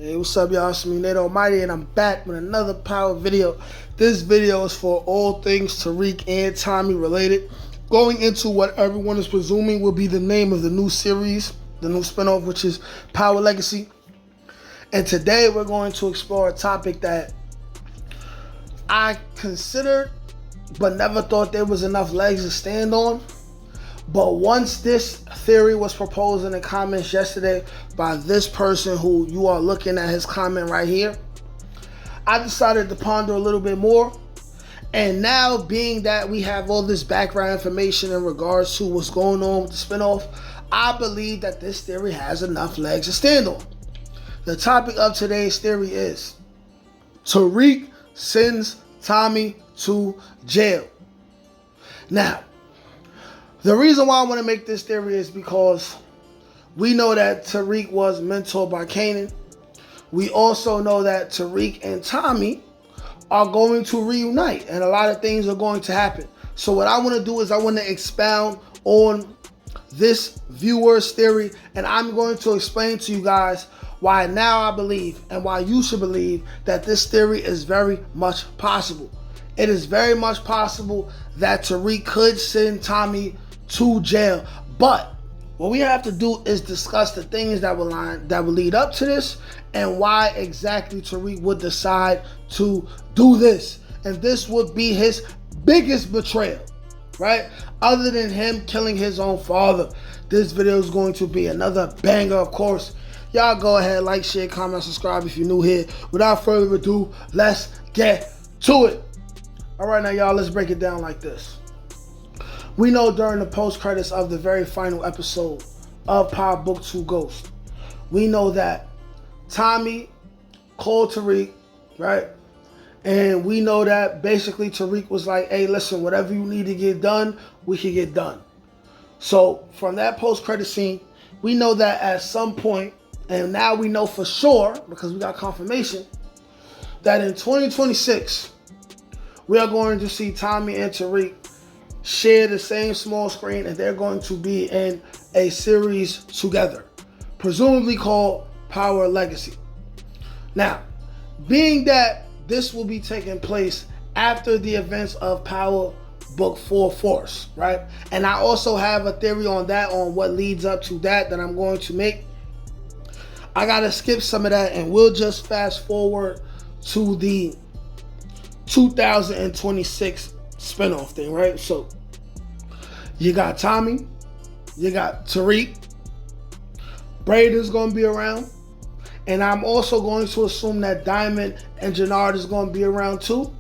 Hey, what's up, y'all? It's me, Nate Almighty, and I'm back with another power video. This video is for all things Tariq and Tommy related, going into what everyone is presuming will be the name of the new series, the new spinoff, which is Power Legacy. And today we're going to explore a topic that I considered but never thought there was enough legs to stand on. But once this theory was proposed in the comments yesterday by this person who you are looking at his comment right here, I decided to ponder a little bit more. And now, being that we have all this background information in regards to what's going on with the spinoff, I believe that this theory has enough legs to stand on. The topic of today's theory is Tariq sends Tommy to jail. Now, the reason why I want to make this theory is because we know that Tariq was mentored by Kanan. We also know that Tariq and Tommy are going to reunite, and a lot of things are going to happen. So what I want to do is I want to expound on this viewer's theory, and I'm going to explain to you guys why now I believe, and why you should believe, that this theory is very much possible. It is very much possible that Tariq could send Tommy to jail, but what we have to do is discuss the things that will lead up to this, and why exactly Tariq would decide to do this. And this would be his biggest betrayal, right? Other than him killing his own father. This video is going to be another banger, of course. Y'all go ahead, like, share, comment, subscribe if you're new here. Without further ado, let's get to it. All right, now y'all, let's break it down like this. We know during the post-credits of the very final episode of Power Book 2 Ghost, we know that Tommy called Tariq, right? And we know that basically Tariq was like, hey, listen, whatever you need to get done, we can get done. So from that post-credit scene, we know that at some point, and now we know for sure, because we got confirmation, that in 2026, we are going to see Tommy and Tariq share the same small screen, and they're going to be in a series together, presumably called Power Legacy. Now, being that this will be taking place after the events of Power Book 4 Force, right? And I also have a theory on that, on what leads up to that I'm going to make. I gotta skip some of that, and we'll just fast forward to the 2026 spinoff thing, right? So you got Tommy, you got Tariq, Braden's gonna be around, and I'm also going to assume that Diamond and Jannard is gonna be around too.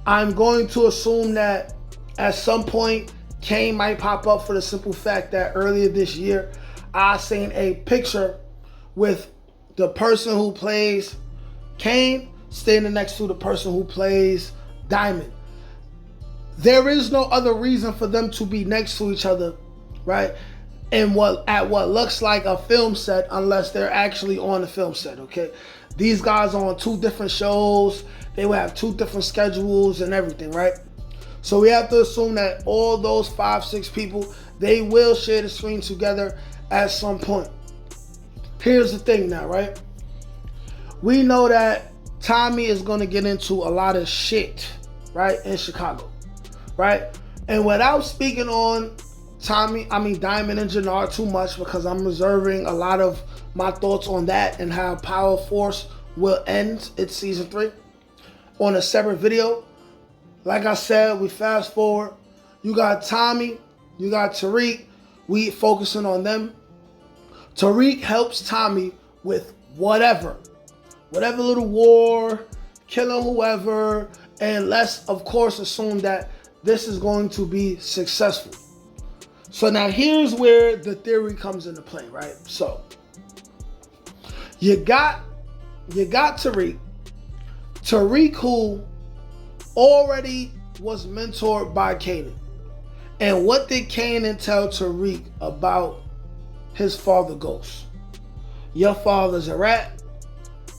I'm going to assume that at some point Kane might pop up, for the simple fact that earlier this year I seen a picture with the person who plays Kane standing next to the person who plays Diamond. There is no other reason for them to be next to each other, right? And at what looks like a film set, unless they're actually on the film set, okay? These guys are on two different shows. They will have two different schedules and everything, right? So we have to assume that all those 5-6 people, they will share the screen together at some point. Here's the thing now, right? We know that Tommy is going to get into a lot of shit, right, in Chicago, right? And without speaking on Diamond and Jannard too much, because I'm reserving a lot of my thoughts on that and how Power Force will end its season 3 on a separate video. Like I said, we fast forward. You got Tommy, you got Tariq. We focusing on them. Tariq helps Tommy with whatever little war, killing whoever, and let's of course assume that this is going to be successful. So now here's where the theory comes into play, right? So you got Tariq who already was mentored by Kanan. And what did Kanan tell Tariq about his father Ghost? Your father's a rat.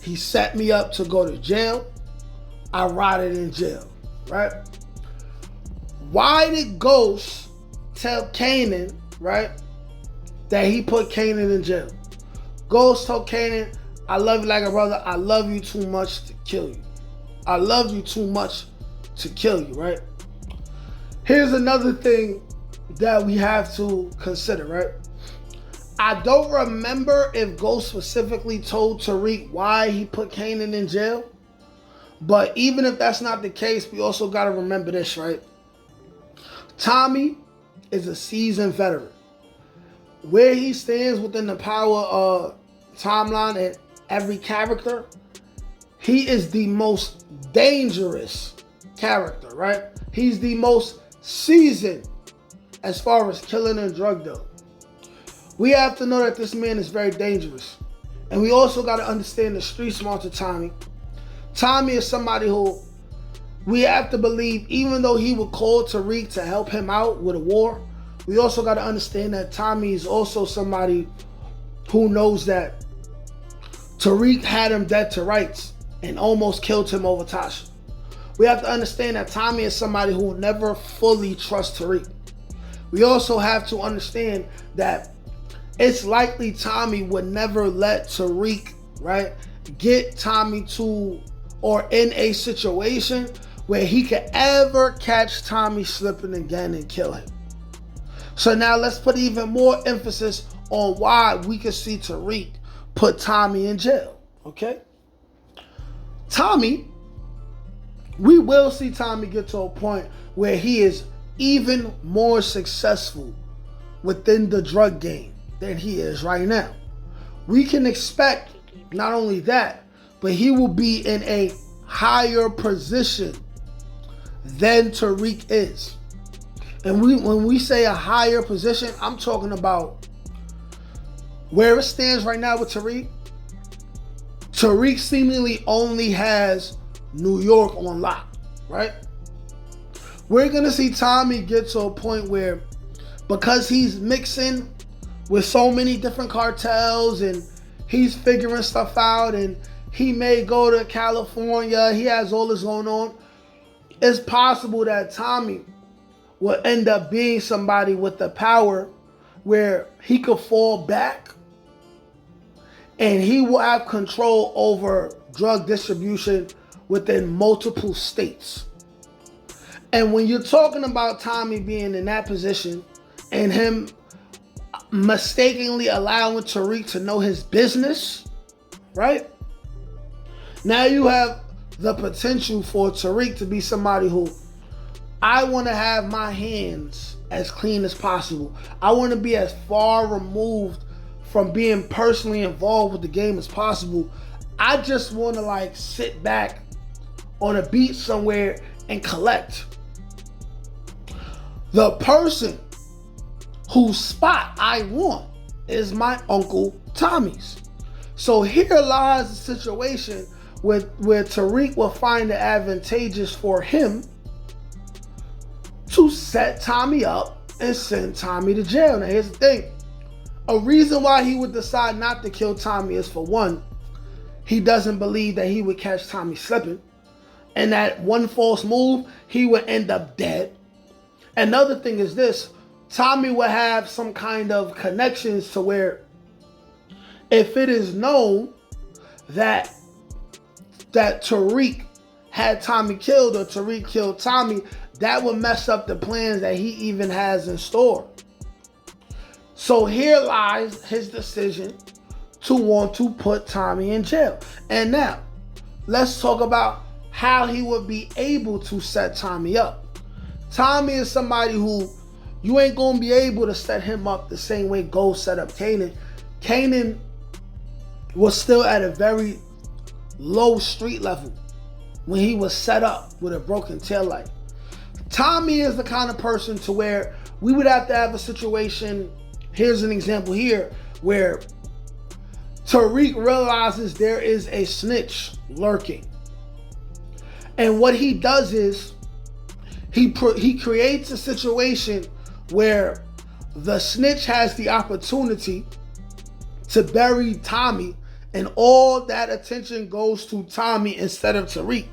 He set me up to go to jail. I rotted in jail, right? Why did Ghost tell Kanan, right, that he put Kanan in jail? Ghost told Kanan, I love you like a brother. I love you too much to kill you. I love you too much to kill you, right? Here's another thing that we have to consider, right? I don't remember if Ghost specifically told Tariq why he put Kanan in jail. But even if that's not the case, we also got to remember this, right? Tommy is a seasoned veteran. Where he stands within the power timeline and every character, he is the most dangerous character, right? He's the most seasoned as far as killing and drug dealing. We have to know that this man is very dangerous. And we also got to understand the street smarts of Tommy. Tommy is somebody who we have to believe, even though he would call Tariq to help him out with a war, we also got to understand that Tommy is also somebody who knows that Tariq had him dead to rights and almost killed him over Tasha. We have to understand that Tommy is somebody who will never fully trust Tariq. We also have to understand that it's likely Tommy would never let Tariq, right, get Tommy to or in a situation where he could ever catch Tommy slipping again and kill him. So now let's put even more emphasis on why we could see Tariq put Tommy in jail, okay? Tommy, we will see Tommy get to a point where he is even more successful within the drug game than he is right now. We can expect not only that, but he will be in a higher position than Tariq is. And when we say a higher position, I'm talking about where it stands right now with Tariq. Tariq seemingly only has New York on lock, right? We're going to see Tommy get to a point where, because he's mixing with so many different cartels and he's figuring stuff out and he may go to California, he has all this going on, it's possible that Tommy will end up being somebody with the power where he could fall back and he will have control over drug distribution within multiple states. And when you're talking about Tommy being in that position and him mistakenly allowing Tariq to know his business, right? Now you have the potential for Tariq to be somebody who, I want to have my hands as clean as possible. I want to be as far removed from being personally involved with the game as possible. I just want to sit back on a beach somewhere and collect. The person whose spot I want is my Uncle Tommy's. So here lies the situation where Tariq will find it advantageous for him to set Tommy up and send Tommy to jail. Now here's the thing. A reason why he would decide not to kill Tommy is, for one, he doesn't believe that he would catch Tommy slipping. And that one false move, he would end up dead. Another thing is this. Tommy will have some kind of connections to where if it is known that Tariq had Tommy killed or Tariq killed Tommy, that would mess up the plans that he even has in store. So here lies his decision to want to put Tommy in jail. And now, let's talk about how he would be able to set Tommy up. Tommy is somebody who you ain't going to be able to set him up the same way Ghost set up Kanan. Kanan was still at a very low street level when he was set up with a broken taillight. Tommy is the kind of person to where we would have to have a situation, here's an example here, where Tariq realizes there is a snitch lurking. And what he does is he creates a situation where the snitch has the opportunity to bury Tommy, and all that attention goes to Tommy instead of Tariq.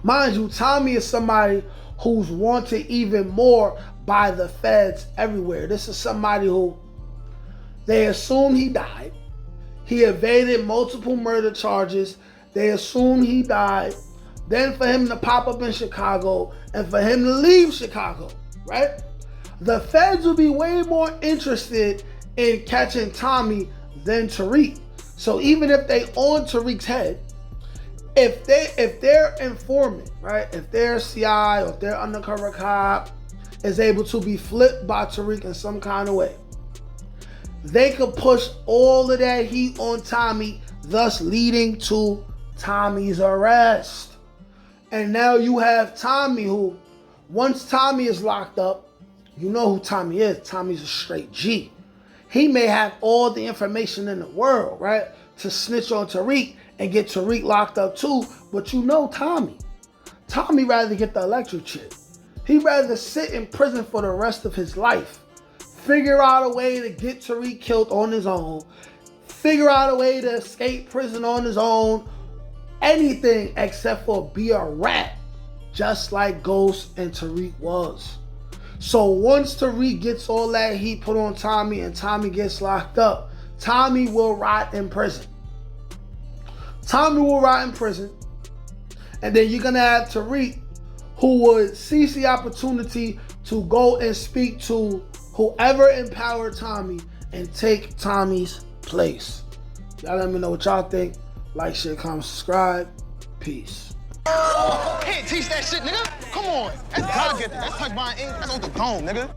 Mind you, Tommy is somebody who's wanted even more by the feds everywhere. This is somebody who they assume he died. He evaded multiple murder charges. They assumed he died. Then for him to pop up in Chicago and for him to leave Chicago, right? The feds will be way more interested in catching Tommy than Tariq. So even if they on Tariq's head, if their informant, right, if their CI or if their undercover cop is able to be flipped by Tariq in some kind of way, they could push all of that heat on Tommy, thus leading to Tommy's arrest. And now you have Tommy who, once Tommy is locked up, you know who Tommy is. Tommy's a straight G. He may have all the information in the world, right, to snitch on Tariq and get Tariq locked up too, but you know Tommy. Tommy rather get the electric chair. He'd rather sit in prison for the rest of his life. Figure out a way to get Tariq killed on his own. Figure out a way to escape prison on his own. Anything except for be a rat, just like Ghost and Tariq was. So once Tariq gets all that heat put on Tommy and Tommy gets locked up, Tommy will rot in prison. Tommy will rot in prison. And then you're going to have Tariq, who would seize the opportunity to go and speak to whoever empowered Tommy and take Tommy's place. Y'all let me know what y'all think. Like, share, comment, subscribe. Peace. Can't teach that shit, nigga. Come on. That's gotta get that. That's like buying ink. That's on the dome, nigga.